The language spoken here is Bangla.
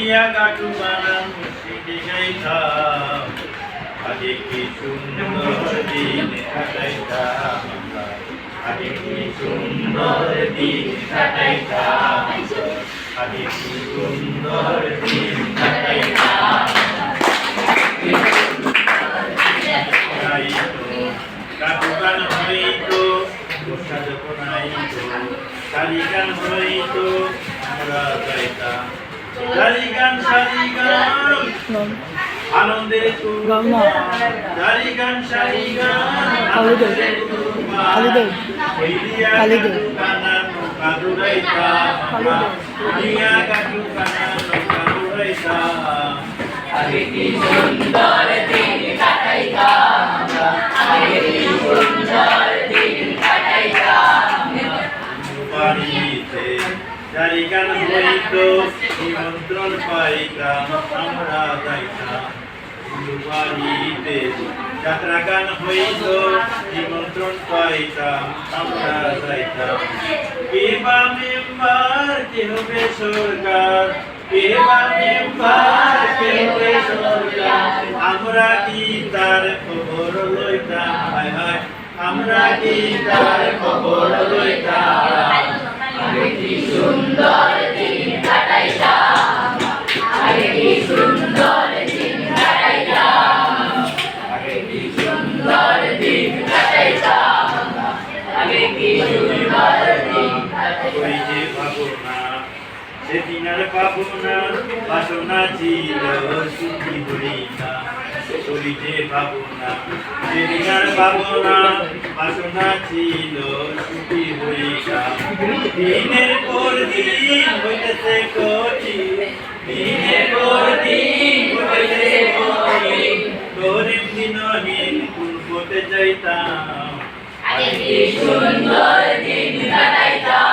টিয়া কাটু বানান মুর্শিদি গাইতাম আগে কি সুন্দর দিন কাটাইতাম আগে কি সুন্দর দিন কাটাইতাম আগে কি সুন্দর দিন কাটাইতাম কাটু গান হইতো বর্ষা যখন আইতো শালি গান হইতো আমরা গাইতাম শালি গান আনন্দের শালি গান আনন্দের কাদু গাইতাম কাদু গাইতাম আগে কি সুন্দর দিন কাটাইতাম আগে কি সুন্দর দিন কাটাইতাম বাড়িতে জারি গান হইতো নিমন্ত্রণ পাইতাম আমরা যাইতাম বাড়িতে যাত্রা গান হইতো নিমন্ত্রণ পাইতাম আমরা যাইতাম কে বা মেম্বার কে হবে সরকার কে বা মেম্বার কে হবে সরকার আমরা কি তার খবর লইতাম হায় হায় আমরা কি তার খবর লইতাম আগে কি সুন্দর দিন কাটাইতাম আগে কি সুন্দর দিন কাটাইতাম আগে কি সুন্দর দিন কাটাইতাম আগে কি সুন্দর দিন ওই যে ভাবনা সেদিন আর পাবো না বাসনা ছিল সুখী হই না ওই যে ভাবনা সেদিন আর পাবো না বাসনা ছিল সুখী হই না দিনের পর দিন হইতেছে কঠিন দিনের পর দিন হইতেছে কঠিন গরিব দিনহীন কুল পথে যাইতাম আগে কি সুন্দর দিন কাটাইতাম